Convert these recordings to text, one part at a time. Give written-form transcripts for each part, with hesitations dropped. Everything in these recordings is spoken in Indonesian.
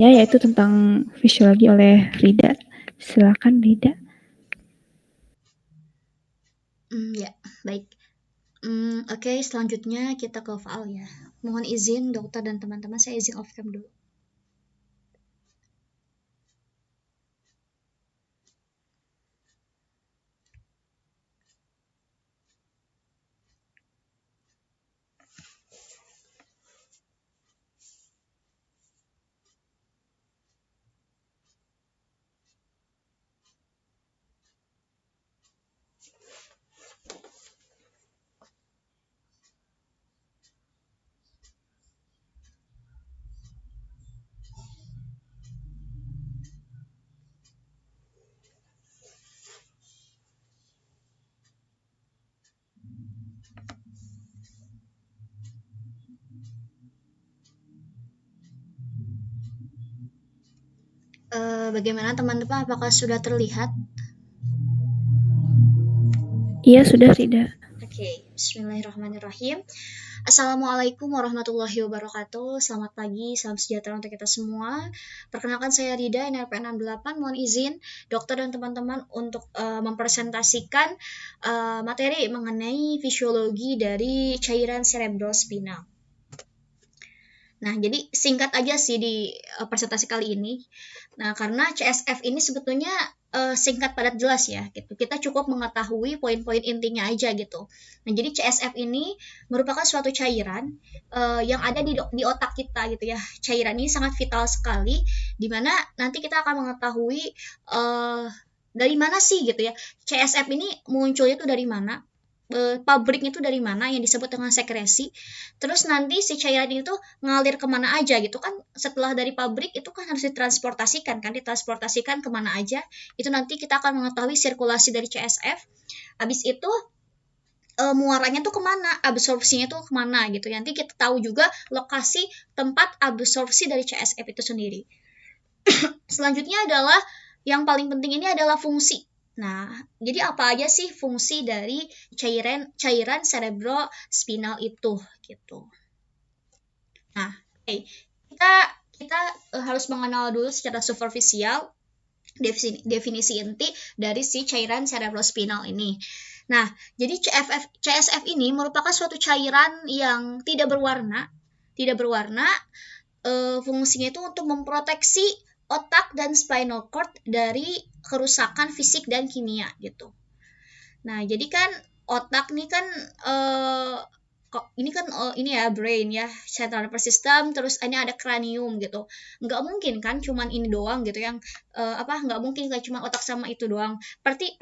Ya, yaitu tentang fisiologi oleh Rida. Silakan Rida. Ya, baik. Oke, selanjutnya kita ke Faal ya. Mohon izin dokter dan teman-teman, saya izin off cam dulu. Bagaimana teman-teman, apakah sudah terlihat? Iya, sudah Rida. Oke, bismillahirrahmanirrahim. Assalamualaikum warahmatullahi wabarakatuh. Selamat pagi, salam sejahtera untuk kita semua. Perkenalkan saya Rida, NRP 68. Mohon izin dokter dan teman-teman untuk mempresentasikan materi mengenai fisiologi dari cairan cerebrospinal. Nah, jadi singkat aja sih di presentasi kali ini. Nah, karena CSF ini sebetulnya singkat padat jelas ya, gitu. Kita cukup mengetahui poin-poin intinya aja gitu. Nah, jadi CSF ini merupakan suatu cairan yang ada di otak kita gitu ya. Cairan ini sangat vital sekali, di mana nanti kita akan mengetahui dari mana sih gitu ya. CSF ini munculnya tuh dari mana? Pabriknya itu dari mana yang disebut dengan sekresi, terus nanti si cairan ini tuh ngalir kemana aja gitu kan, setelah dari pabrik itu kan harus ditransportasikan kemana aja, itu nanti kita akan mengetahui sirkulasi dari CSF. Habis itu muaranya tuh kemana, absorpsinya tuh kemana gitu, nanti kita tahu juga lokasi tempat absorpsi dari CSF itu sendiri. Selanjutnya adalah yang paling penting ini adalah fungsi. Nah, jadi apa aja sih fungsi dari cairan cerebrospinal itu gitu. Nah, okay. kita harus mengenal dulu secara superficial definisi inti dari si cairan cerebrospinal ini. Nah, jadi CSF ini merupakan suatu cairan yang tidak berwarna. Tidak berwarna, fungsinya itu untuk memproteksi otak dan spinal cord dari kerusakan fisik dan kimia gitu. Nah, jadi kan otak nih kan ini kan ini ya brain ya, central nervous system, terus ini ada cranium gitu. Nggak mungkin kan cuman ini doang gitu yang nggak mungkin kayak cuma otak sama itu doang. Pasti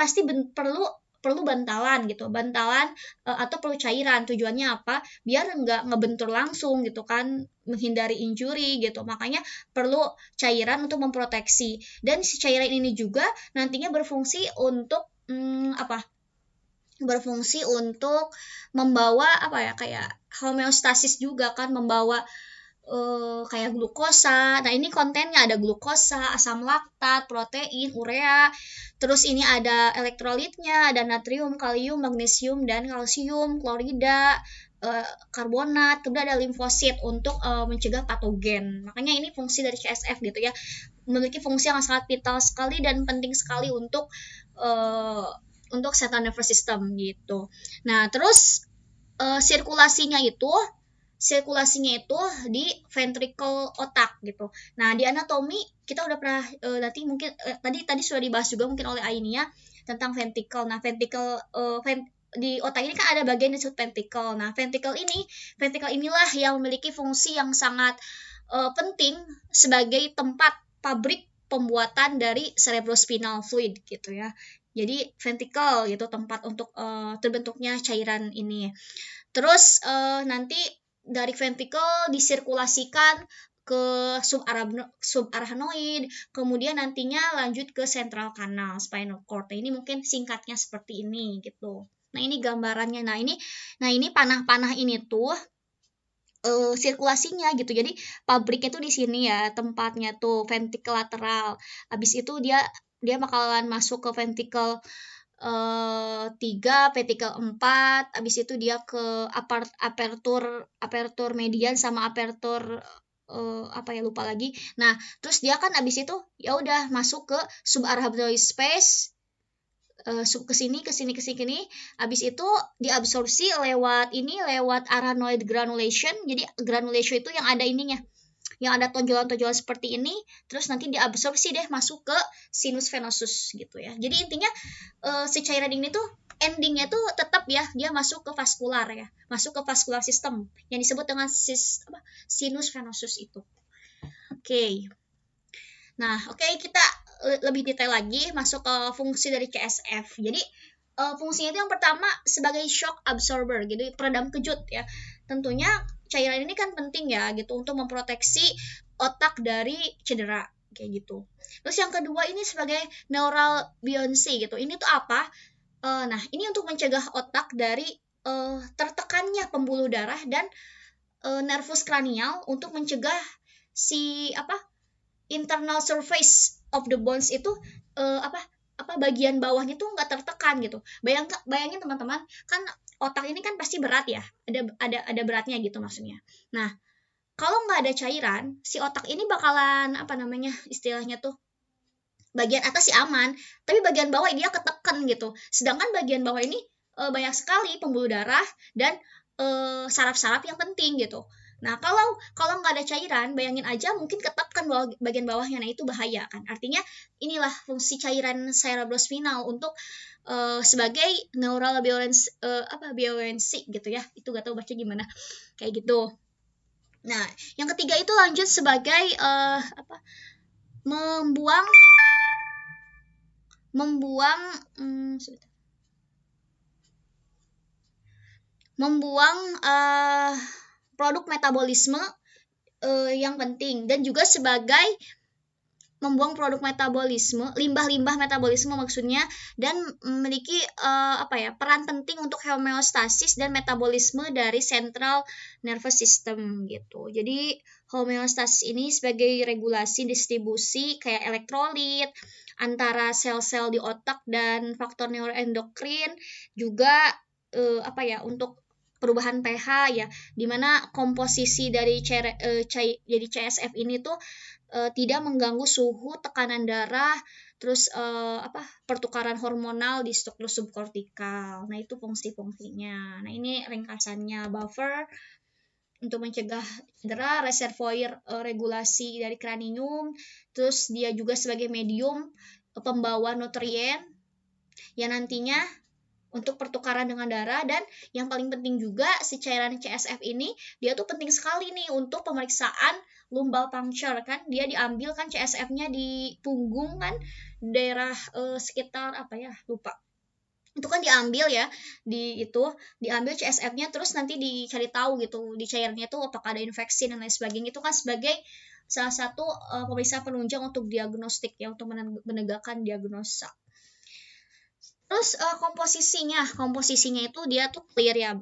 perlu bantalan gitu, bantalan atau perlu cairan. Tujuannya apa? Biar nggak ngebentur langsung gitu kan, menghindari injury gitu. Makanya perlu cairan untuk memproteksi. Dan si cairan ini juga nantinya berfungsi untuk berfungsi untuk membawa apa ya, kayak homeostasis juga kan, membawa kayak glukosa. Nah, ini kontennya ada glukosa, asam laktat, protein, urea. Terus ini ada elektrolitnya, ada natrium, kalium, magnesium, dan kalsium, klorida, karbonat, kemudian ada limfosit untuk mencegah patogen. Makanya ini fungsi dari CSF gitu ya. Memiliki fungsi yang sangat vital sekali dan penting sekali uh, untuk central nervous system gitu. Nah, terus sirkulasinya itu di ventricle otak gitu. Nah, di anatomi kita udah pernah nanti mungkin tadi sudah dibahas juga mungkin oleh Ainia tentang ventricle. Nah, di otak ini kan ada bagian disebut ventricle. Nah, ventricle inilah yang memiliki fungsi yang sangat penting sebagai tempat pabrik pembuatan dari cerebrospinal fluid gitu ya. Jadi ventricle gitu tempat untuk terbentuknya cairan ini. Terus nanti dari ventricle disirkulasikan ke subarachnoid, kemudian nantinya lanjut ke central canal spinal cord. Nah, ini mungkin singkatnya seperti ini gitu. Nah, ini gambarannya. Nah ini panah-panah ini tuh sirkulasinya gitu. Jadi pabriknya tuh di sini ya, tempatnya tuh ventricle lateral. Habis itu dia bakalan masuk ke ventricle 3, ventricle 4, habis itu dia ke apertur median sama apertur lupa lagi. Nah, terus dia kan abis itu ya udah masuk ke subarachnoid space, ke sini, abis itu diabsorpsi lewat arachnoid granulation. Jadi granulation itu yang ada ininya, yang ada tonjolan-tonjolan seperti ini, terus nanti diabsorpsi deh masuk ke sinus venosus gitu ya. Jadi intinya si cairan ini tuh endingnya tuh tetap ya, dia masuk ke vaskular ya, masuk ke vaskular system yang disebut dengan sinus venosus itu. Oke. Nah, kita lebih detail lagi masuk ke fungsi dari CSF. Jadi fungsinya itu yang pertama sebagai shock absorber, gitu, peredam kejut ya. Tentunya cairan ini kan penting ya gitu untuk memproteksi otak dari cedera kayak gitu. Terus yang kedua ini sebagai neural buoyancy gitu. Ini tuh apa? Nah, ini untuk mencegah otak dari tertekannya pembuluh darah dan nervus kranial, untuk mencegah si internal surface of the bones itu bagian bawahnya tuh nggak tertekan gitu. Bayangin teman-teman, kan otak ini kan pasti berat ya, ada beratnya gitu maksudnya. Nah, kalau nggak ada cairan, si otak ini bakalan istilahnya tuh, bagian atas sih aman, tapi bagian bawah dia ketekan gitu. Sedangkan bagian bawah ini banyak sekali pembuluh darah dan saraf-saraf yang penting gitu. Nah, kalau nggak ada cairan, bayangin aja mungkin ketekan bagian bawahnya. Nah, itu bahaya kan. Artinya inilah fungsi cairan cerebrospinal untuk sebagai neural buoyancy gitu ya. Itu gak tahu baca gimana. Kayak gitu. Nah, yang ketiga itu lanjut sebagai membuang produk metabolisme yang penting, dan juga sebagai membuang produk metabolisme, limbah-limbah metabolisme maksudnya, dan memiliki peran penting untuk homeostasis dan metabolisme dari central nervous system gitu. Jadi homeostasis ini sebagai regulasi distribusi kayak elektrolit antara sel-sel di otak dan faktor neuroendokrin, juga untuk perubahan pH ya, dimana komposisi dari jadi CSF ini tuh tidak mengganggu suhu, tekanan darah, terus pertukaran hormonal di struktur subkortikal. Nah, itu fungsi-fungsinya. Nah, ini ringkasannya. Buffer untuk mencegah cedera, reservoir regulasi dari kranium, terus dia juga sebagai medium pembawa nutrien yang nantinya untuk pertukaran dengan darah. Dan yang paling penting juga, si cairan CSF ini dia tuh penting sekali nih untuk pemeriksaan lumbal puncture kan. Dia diambil kan CSF-nya di punggung kan, daerah sekitar lupa. Itu kan diambil ya, diambil CSF-nya, terus nanti dicari tahu gitu di cairannya tuh apakah ada infeksi dan lain sebagainya. Itu kan sebagai salah satu pemeriksaan penunjang untuk diagnostik ya, untuk menegakkan diagnosa. Terus komposisinya itu dia tuh clear ya,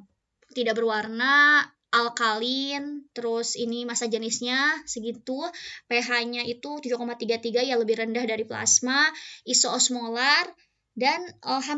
tidak berwarna, alkalin, terus ini massa jenisnya segitu, pH-nya itu 7,33 ya, lebih rendah dari plasma, isoosmolar, dan hampir